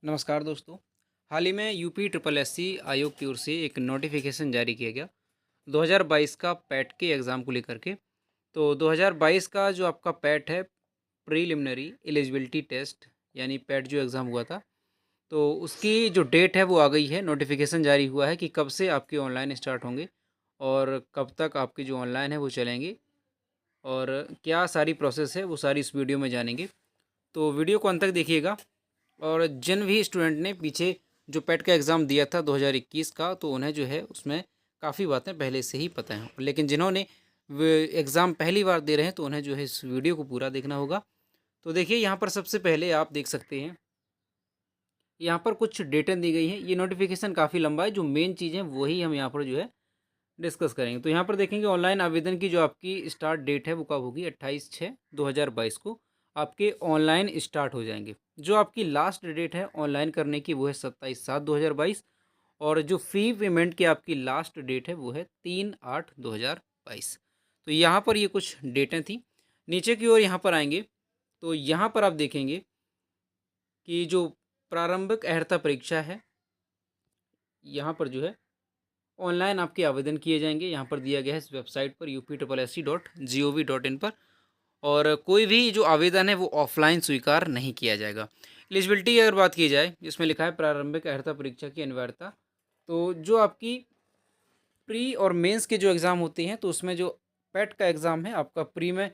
नमस्कार दोस्तों। हाल ही में यूपी ट्रिपल एससी आयोग की ओर से एक नोटिफिकेशन जारी किया गया 2022 का पैट के एग्ज़ाम को लेकर के। तो 2022 का जो आपका पैट है, प्रीलिमिनरी एलिजिबिलिटी टेस्ट यानी पैट जो एग्ज़ाम हुआ था, तो उसकी जो डेट है वो आ गई है। नोटिफिकेशन जारी हुआ है कि कब से आपके ऑनलाइन स्टार्ट होंगे और कब तक आपके जो ऑनलाइन है वो चलेंगे और क्या सारी प्रोसेस है वो सारी इस वीडियो में जानेंगे। तो वीडियो को अंत तक देखिएगा। और जिन भी स्टूडेंट ने पीछे जो पेट का एग्ज़ाम दिया था 2021 का, तो उन्हें जो है उसमें काफ़ी बातें पहले से ही पता हैं। लेकिन जिन्होंने वे एग्ज़ाम पहली बार दे रहे हैं, तो उन्हें जो है इस वीडियो को पूरा देखना होगा। तो देखिए, यहाँ पर सबसे पहले आप देख सकते हैं, यहाँ पर कुछ डेटें दी गई हैं। ये नोटिफिकेशन काफ़ी लंबा है, जो मेन चीज़ें वही हम यहाँ पर जो है डिस्कस करेंगे। तो यहाँ पर देखेंगे ऑनलाइन आवेदन की जो आपकी स्टार्ट डेट है वो कब होगी, 28/6/2022 को आपके ऑनलाइन स्टार्ट हो जाएंगे। जो आपकी लास्ट डेट है ऑनलाइन करने की वो है 27/7/2022। और जो फ़ी पेमेंट की आपकी लास्ट डेट है वो है 3/8/2022। तो यहाँ पर ये कुछ डेटें थी। नीचे की ओर यहाँ पर आएंगे तो यहाँ पर आप देखेंगे कि जो प्रारंभिक अहर्ता परीक्षा है, यहाँ पर जो है ऑनलाइन आपके आवेदन किए जाएंगे। यहाँ पर दिया गया है इस वेबसाइट पर upSSC.gov.in पर। और कोई भी जो आवेदन है वो ऑफलाइन स्वीकार नहीं किया जाएगा। एलिजिबिलिटी की अगर बात की जाए, जिसमें लिखा है प्रारंभिक अहर्ता परीक्षा की अनिवार्यता, तो जो आपकी प्री और मेंस के जो एग्ज़ाम होते हैं, तो उसमें जो पेट का एग्ज़ाम है आपका, प्री में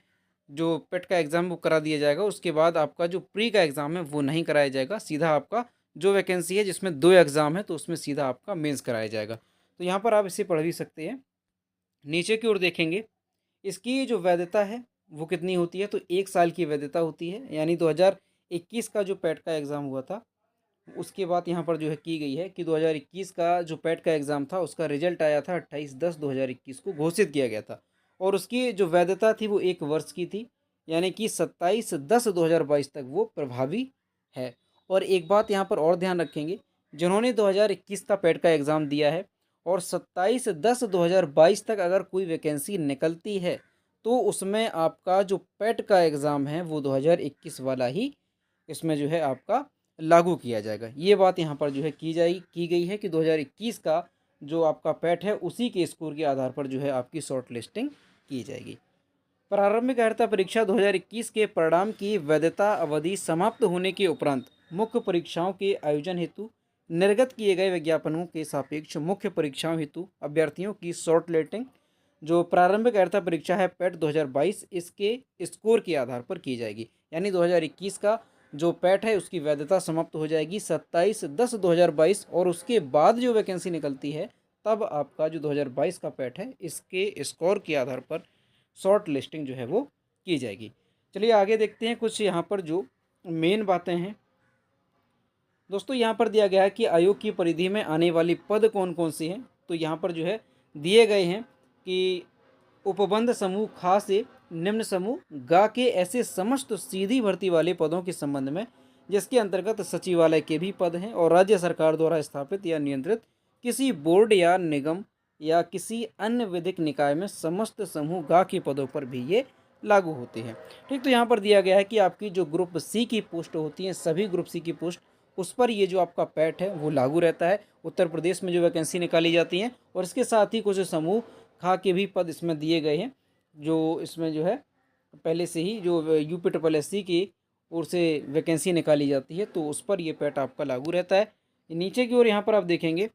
जो पेट का एग्ज़ाम वो करा दिया जाएगा। उसके बाद आपका जो प्री का एग्ज़ाम है वो नहीं कराया जाएगा। सीधा आपका जो वैकेंसी है जिसमें 2 एग्ज़ाम है, तो उसमें सीधा आपका मेंस कराया जाएगा। तो यहाँ पर आप इसे पढ़ भी सकते हैं। नीचे की ओर देखेंगे, इसकी जो वैधता है वो कितनी होती है, तो 1 साल की वैधता होती है। यानी 2021 का जो पैट का एग्ज़ाम हुआ था, उसके बाद यहाँ पर जो है की गई है कि 2021 का जो पैट का एग्ज़ाम था उसका रिजल्ट आया था 28/10/2021 को घोषित किया गया था। और उसकी जो वैधता थी वो 1 वर्ष की थी, यानी कि 27/10/2022 तक वो प्रभावी है। और एक बात यहाँ पर और ध्यान रखेंगे, जिन्होंने 2021 का पैट का एग्ज़ाम दिया है और 27/10/2022 तक अगर कोई वैकेंसी निकलती है, तो उसमें आपका जो पैट का एग्ज़ाम है वो 2021 वाला ही इसमें जो है आपका लागू किया जाएगा। ये बात यहाँ पर जो है की गई है कि 2021 का जो आपका पैट है उसी के स्कोर के आधार पर जो है आपकी शॉर्ट लिस्टिंग की जाएगी। प्रारंभिक अर्हता परीक्षा 2021 के परिणाम की वैधता अवधि समाप्त होने के उपरांत मुख्य परीक्षाओं के आयोजन हेतु निर्गत किए गए विज्ञापनों के सापेक्ष मुख्य परीक्षाओं हेतु अभ्यर्थियों की शॉर्ट लिस्टिंग जो प्रारंभिक अर्हता परीक्षा है पैट 2022 इसके स्कोर के आधार पर की जाएगी। यानी 2021 का जो पैट है उसकी वैधता समाप्त हो जाएगी 27/10/2022 और उसके बाद जो वैकेंसी निकलती है तब आपका जो 2022 का पैट है इसके स्कोर के आधार पर शॉर्ट लिस्टिंग जो है वो की जाएगी। चलिए आगे देखते हैं कुछ यहाँ पर जो मेन बातें हैं। दोस्तों यहाँ पर दिया गया है कि आयोग की परिधि में आने वाली पद कौन कौन सी हैं। तो यहाँ पर जो है दिए गए हैं कि उपबंध समूह खा से निम्न समूह गा के ऐसे समस्त सीधी भर्ती वाले पदों के संबंध में जिसके अंतर्गत सचिवालय के भी पद हैं और राज्य सरकार द्वारा स्थापित या नियंत्रित किसी बोर्ड या निगम या किसी अन्य विधिक निकाय में समस्त समूह गा के पदों पर भी ये लागू होते हैं। ठीक, तो यहाँ पर दिया गया है कि आपकी जो ग्रुप सी की पोस्ट होती हैं, सभी ग्रुप सी की पोस्ट, उस पर ये जो आपका पैट है वो लागू रहता है। उत्तर प्रदेश में जो वैकेंसी निकाली जाती हैं और इसके साथ ही कुछ समूह खा के भी पद इसमें दिए गए हैं, जो इसमें जो है पहले से ही जो यूपी ट्रिपल एस सी की ओर से वैकेंसी निकाली जाती है, तो उस पर ये पैट आपका लागू रहता है। नीचे की ओर यहाँ पर आप देखेंगे,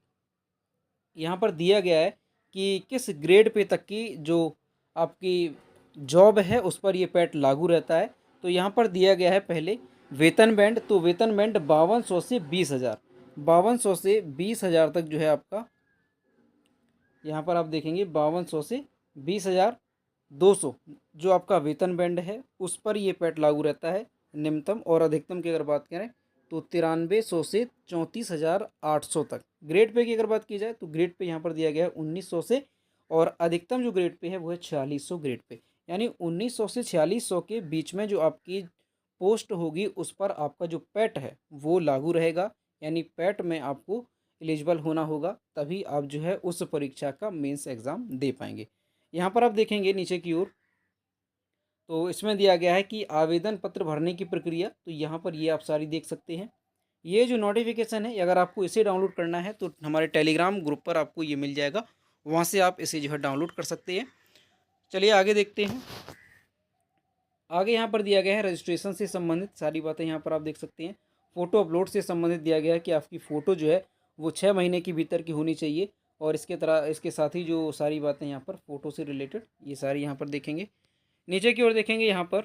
यहाँ पर दिया गया है कि किस ग्रेड पे तक की जो आपकी जॉब है उस पर ये पैट लागू रहता है। तो यहाँ पर दिया गया है पहले वेतन बैंड, तो वेतन बैंड 5200 से 20,000, 5200 से 20,000 तक जो है आपका, यहाँ पर आप देखेंगे 5200 से 20,200 जो आपका वेतन बैंड है उस पर ये पैट लागू रहता है निम्नतम। और अधिकतम की अगर बात करें तो 9300 से 34,800 तक। ग्रेड पे की अगर बात की जाए तो ग्रेड पे यहाँ पर दिया गया है 1900 से, और अधिकतम जो ग्रेड पे है वो है 4600 ग्रेड पे। यानी 1900 से 4600 के बीच में जो आपकी पोस्ट होगी उस पर आपका जो पैट है वो लागू रहेगा। यानी पैट में आपको एलिजिबल होना होगा, तभी आप जो है उस परीक्षा का मेंस एग्ज़ाम दे पाएंगे। यहाँ पर आप देखेंगे नीचे की ओर, तो इसमें दिया गया है कि आवेदन पत्र भरने की प्रक्रिया, तो यहाँ पर ये आप सारी देख सकते हैं। ये जो नोटिफ़िकेशन है, अगर आपको इसे डाउनलोड करना है तो हमारे टेलीग्राम ग्रुप पर आपको ये मिल जाएगा, वहाँ से आप इसे जो है डाउनलोड कर सकते हैं। चलिए आगे देखते हैं। आगे यहाँ पर दिया गया है रजिस्ट्रेशन से संबंधित सारी बातें यहाँ पर आप देख सकते हैं। फ़ोटो अपलोड से संबंधित दिया गया है कि आपकी फ़ोटो जो है वो 6 महीने के भीतर की होनी चाहिए, और इसके साथ ही जो सारी बातें यहाँ पर फ़ोटो से रिलेटेड ये सारी यहाँ पर देखेंगे। नीचे की ओर देखेंगे यहाँ पर,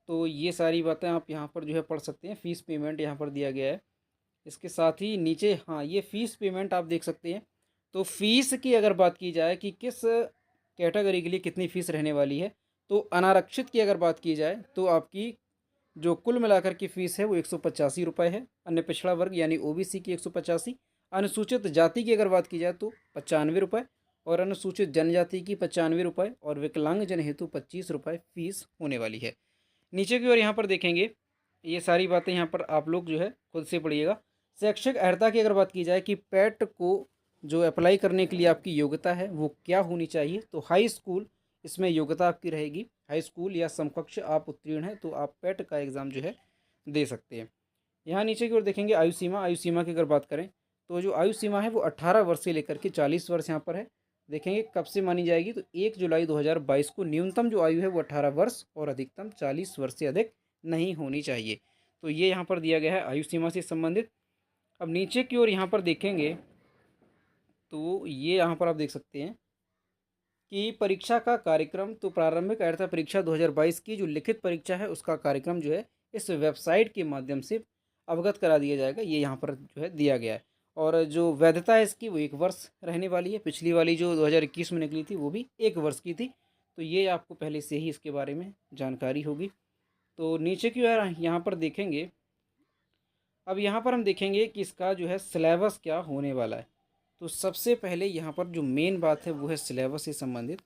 तो ये सारी बातें आप यहाँ पर जो है पढ़ सकते हैं। फ़ीस पेमेंट यहाँ पर दिया गया है। इसके साथ ही नीचे हाँ, ये फ़ीस पेमेंट आप देख सकते हैं। तो फ़ीस की अगर बात की जाए कि किस कैटेगरी के लिए कितनी फ़ीस रहने वाली है, तो अनारक्षित की अगर बात की जाए तो आपकी जो कुल मिलाकर की फ़ीस है वो 185 रुपये है। अन्य पिछड़ा वर्ग यानी ओबीसी की 185, अनुसूचित जाति की अगर बात की जाए तो 95 रुपये, और अनुसूचित जनजाति की 95 रुपये, और विकलांगजन हेतु 25 रुपये फ़ीस होने वाली है। नीचे की ओर यहाँ पर देखेंगे, ये सारी बातें यहाँ पर आप लोग जो है खुद से पढ़िएगा। शैक्षिक अर्हता की अगर बात की जाए कि पैट को जो अप्लाई करने के लिए आपकी योग्यता है वो क्या होनी चाहिए, तो हाई स्कूल इसमें योग्यता आपकी रहेगी। हाई स्कूल या समकक्ष आप उत्तीर्ण हैं तो आप पैट का एग्ज़ाम जो है दे सकते हैं। यहाँ नीचे की ओर देखेंगे आयु सीमा। आयु सीमा की अगर बात करें तो जो आयु सीमा है वो 18 वर्ष से लेकर के 40 वर्ष यहाँ पर है। देखेंगे कब से मानी जाएगी, तो 1 जुलाई 2022 को न्यूनतम जो आयु है वो 18 वर्ष और अधिकतम 40 वर्ष से अधिक नहीं होनी चाहिए। तो ये यहाँ पर दिया गया है आयु सीमा से संबंधित। अब नीचे की ओर यहाँ पर देखेंगे तो ये यहाँ पर आप देख सकते हैं कि परीक्षा का कार्यक्रम, तो प्रारंभिक अर्हता परीक्षा 2022 की जो लिखित परीक्षा है उसका कार्यक्रम जो है इस वेबसाइट के माध्यम से अवगत करा दिया जाएगा। ये यहाँ पर जो है दिया गया है, और जो वैधता है इसकी वो 1 वर्ष रहने वाली है। पिछली वाली जो 2021 में निकली थी वो भी 1 वर्ष की थी, तो ये आपको पहले से ही इसके बारे में जानकारी होगी। तो नीचे की ओर यहाँ पर देखेंगे, अब यहाँ पर हम देखेंगे कि इसका जो है सिलेबस क्या होने वाला है। तो सबसे पहले यहाँ पर जो मेन बात है वो है सिलेबस से संबंधित।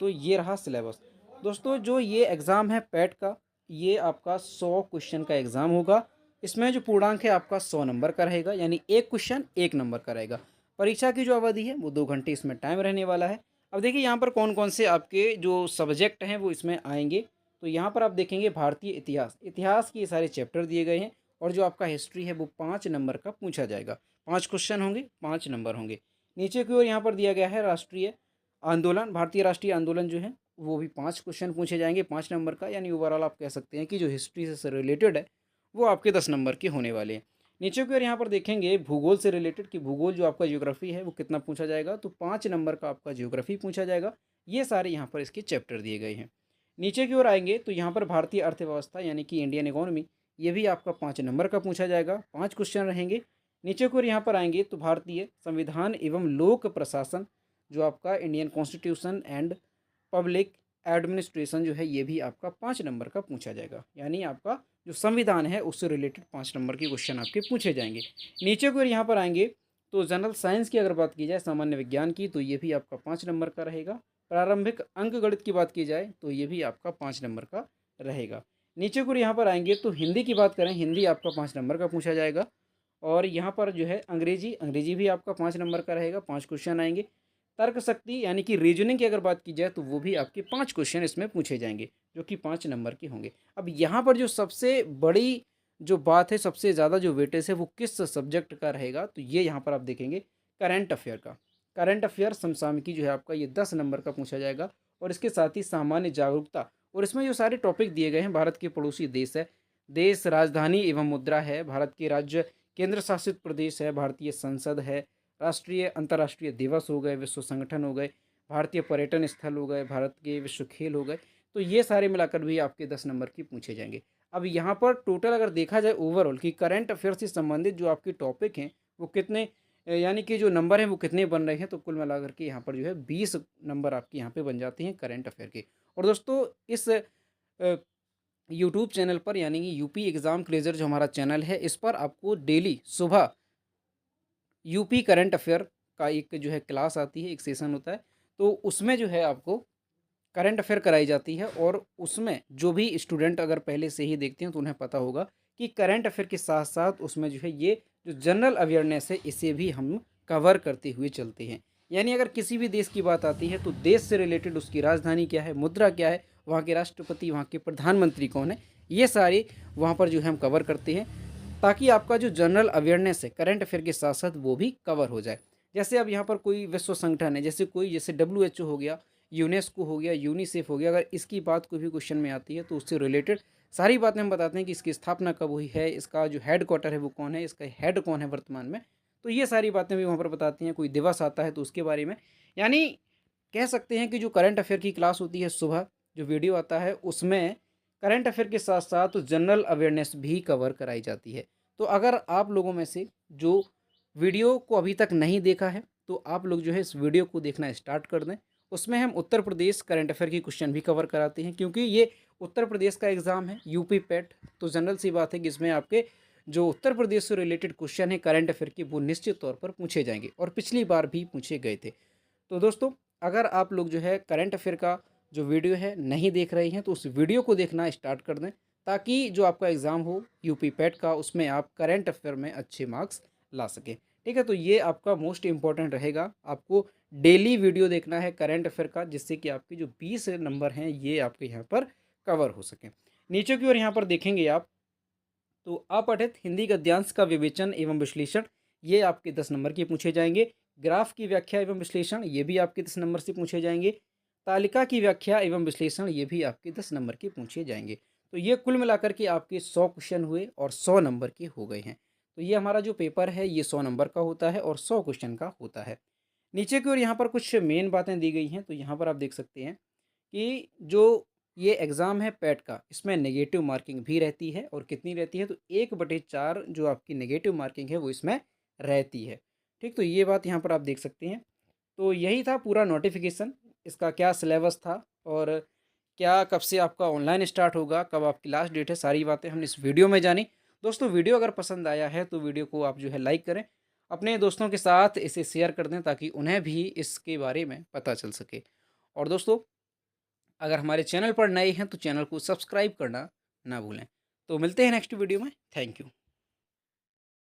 तो ये रहा सिलेबस। दोस्तों जो ये एग्ज़ाम है पैट का, ये आपका 100 क्वेश्चन का एग्ज़ाम होगा। इसमें जो पूर्णांक है आपका 100 नंबर का रहेगा, यानी एक क्वेश्चन 1 नंबर का रहेगा। परीक्षा की जो अवधि है वो 2 घंटे इसमें टाइम रहने वाला है। अब देखिए यहाँ पर कौन कौन से आपके जो सब्जेक्ट हैं वो इसमें आएंगे। तो यहाँ पर आप देखेंगे भारतीय इतिहास, इतिहास के ये सारे चैप्टर दिए गए हैं, और जो आपका हिस्ट्री है वो 5 नंबर का पूछा जाएगा। 5 क्वेश्चन होंगे, 5 नंबर होंगे। नीचे की ओर यहाँ पर दिया गया है राष्ट्रीय आंदोलन, भारतीय राष्ट्रीय आंदोलन जो है वो भी 5 क्वेश्चन पूछे जाएंगे 5 नंबर का, यानी ओवरऑल आप कह सकते हैं कि जो हिस्ट्री से रिलेटेड है वो आपके 10 नंबर के होने वाले हैं। नीचे की ओर यहाँ पर देखेंगे भूगोल से रिलेटेड कि भूगोल जो आपका ज्योग्राफी है वो कितना पूछा जाएगा, तो 5 नंबर का आपका ज्योग्राफी पूछा जाएगा। ये सारे यहाँ पर इसके चैप्टर दिए गए हैं। नीचे की ओर आएंगे तो यहाँ पर भारतीय अर्थव्यवस्था यानी कि इंडियन इकोनॉमी, ये भी आपका 5 नंबर का पूछा जाएगा, 5 क्वेश्चन रहेंगे। नीचे की ओर यहाँ पर आएंगे तो भारतीय संविधान एवं लोक प्रशासन, जो आपका Indian constitution and public administration जो है ये भी आपका 5 नंबर का पूछा जाएगा, यानी आपका जो संविधान है उससे रिलेटेड 5 नंबर के क्वेश्चन आपके पूछे जाएंगे। नीचे को यहाँ पर आएंगे तो जनरल साइंस की अगर बात की जाए, सामान्य विज्ञान की, तो ये भी आपका 5 नंबर का रहेगा। प्रारंभिक अंक गणित की बात की जाए तो ये भी आपका 5 नंबर का रहेगा। नीचे को यहाँ पर आएंगे तो हिंदी की बात करें, हिंदी आपका 5 नंबर का पूछा जाएगा। और यहाँ पर जो है अंग्रेजी, अंग्रेजी भी आपका 5 नंबर का रहेगा, 5 क्वेश्चन आएंगे। तर्क शक्ति यानी कि रीजनिंग की अगर बात की जाए तो वो भी आपके 5 क्वेश्चन इसमें पूछे जाएंगे, जो कि 5 नंबर के होंगे। अब यहाँ पर जो सबसे बड़ी जो बात है, सबसे ज़्यादा जो वेटेज है वो किस सब्जेक्ट का रहेगा, तो ये यहाँ पर आप देखेंगे करंट अफेयर का। करंट अफेयर समसामयिकी जो है आपका ये 10 नंबर का पूछा जाएगा, और इसके साथ ही सामान्य जागरूकता, और इसमें जो सारे टॉपिक दिए गए हैं, भारत के पड़ोसी देश है, देश, राजधानी एवं मुद्रा है, भारत के राज्य केंद्र शासित प्रदेश है, भारतीय संसद है, राष्ट्रीय अंतर्राष्ट्रीय दिवस हो गए, विश्व संगठन हो गए, भारतीय पर्यटन स्थल हो गए, भारत के विश्व खेल हो गए, तो ये सारे मिलाकर भी आपके 10 नंबर की पूछे जाएंगे। अब यहाँ पर टोटल अगर देखा जाए ओवरऑल कि करंट अफेयर से संबंधित जो आपके टॉपिक हैं वो कितने, यानी कि जो नंबर हैं वो कितने बन रहे हैं, तो कुल मिलाकर के यहाँ पर जो है 20 नंबर आपके यहाँ पे बन जाते हैं करंट अफेयर के। और दोस्तों इस यूट्यूब चैनल पर, यानी कि यूपी एग्ज़ाम क्लेजर जो हमारा चैनल है, इस पर आपको डेली सुबह यूपी करंट अफेयर का एक जो है क्लास आती है, एक सेशन होता है, तो उसमें जो है आपको करंट अफेयर कराई जाती है। और उसमें जो भी स्टूडेंट अगर पहले से ही देखते हैं तो उन्हें पता होगा कि करंट अफेयर के साथ साथ उसमें जो है ये जो जनरल अवेयरनेस है इसे भी हम कवर करते हुए चलते हैं। यानी अगर किसी भी देश की बात आती है तो देश से रिलेटेड उसकी राजधानी क्या है, मुद्रा क्या है, वहाँ के राष्ट्रपति, वहाँ के प्रधानमंत्री कौन है, ये सारे वहाँ पर जो है हम कवर करते हैं। ताकि आपका जो जनरल अवेयरनेस है करंट अफेयर के साथ साथ वो भी कवर हो जाए। जैसे अब यहाँ पर कोई विश्व संगठन है, जैसे WHO हो गया, यूनेस्को हो गया, यूनिसेफ हो गया, अगर इसकी बात कोई भी क्वेश्चन में आती है तो उससे रिलेटेड सारी बातें हम बताते हैं कि इसकी स्थापना कब हुई है, इसका जो हेड क्वार्टर है वो कौन है, इसका हेड कौन है वर्तमान में। तो ये सारी बातें भी वहाँ पर बताती हैं। कोई दिवस आता है तो उसके बारे में, यानी कह सकते हैं कि जो करंट अफेयर की क्लास होती है सुबह, जो वीडियो आता है उसमें करंट अफेयर के साथ साथ जनरल अवेयरनेस भी कवर कराई जाती है। तो अगर आप लोगों में से जो वीडियो को अभी तक नहीं देखा है तो आप लोग जो है इस वीडियो को देखना स्टार्ट कर दें। उसमें हम उत्तर प्रदेश करंट अफेयर की क्वेश्चन भी कवर कराते हैं, क्योंकि ये उत्तर प्रदेश का एग्ज़ाम है, यूपी पैट। तो जनरल सी बात है कि इसमें आपके जो उत्तर प्रदेश से रिलेटेड क्वेश्चन है करंट अफेयर की वो निश्चित तौर पर पूछे जाएंगे, और पिछली बार भी पूछे गए थे। तो दोस्तों, अगर आप लोग जो है करंट अफेयर का जो वीडियो है नहीं देख रहे हैं तो उस वीडियो को देखना स्टार्ट कर दें, ताकि जो आपका एग्ज़ाम हो यूपी पैट का उसमें आप करंट अफेयर में अच्छे मार्क्स ला सकें। ठीक है, तो ये आपका मोस्ट इम्पॉर्टेंट रहेगा। आपको डेली वीडियो देखना है करंट अफेयर का, जिससे कि आपके जो 20 नंबर हैं ये आपके यहाँ पर कवर हो सकें। नीचे की ओर यहाँ पर देखेंगे आप तो अपठित हिंदी गद्यांश का विवेचन एवं विश्लेषण, ये आपके 10 नंबर के पूछे जाएंगे। ग्राफ की व्याख्या एवं विश्लेषण, ये भी आपके 10 नंबर से पूछे जाएंगे। तालिका की व्याख्या एवं विश्लेषण, ये भी आपके 10 नंबर के पूछे जाएंगे। तो ये कुल मिलाकर के आपके 100 क्वेश्चन हुए और 100 नंबर के हो गए हैं। तो ये हमारा जो पेपर है ये 100 नंबर का होता है और 100 क्वेश्चन का होता है। नीचे की ओर यहाँ पर कुछ मेन बातें दी गई हैं, तो यहाँ पर आप देख सकते हैं कि जो ये एग्ज़ाम है पैट का, इसमें नेगेटिव मार्किंग भी रहती है। और कितनी रहती है, तो 1/4 जो आपकी नेगेटिव मार्किंग है वो इसमें रहती है। ठीक, तो ये बात यहाँ पर आप देख सकते हैं। तो यही था पूरा नोटिफिकेशन, इसका क्या सिलेबस था और क्या कब से आपका ऑनलाइन स्टार्ट होगा, कब आपकी लास्ट डेट है, सारी बातें हमने इस वीडियो में जानी। दोस्तों, वीडियो अगर पसंद आया है तो वीडियो को आप जो है लाइक करें, अपने दोस्तों के साथ इसे शेयर कर दें ताकि उन्हें भी इसके बारे में पता चल सके। और दोस्तों, अगर हमारे चैनल पर नए हैं तो चैनल को सब्सक्राइब करना ना भूलें। तो मिलते हैं नेक्स्ट वीडियो में। Thank you.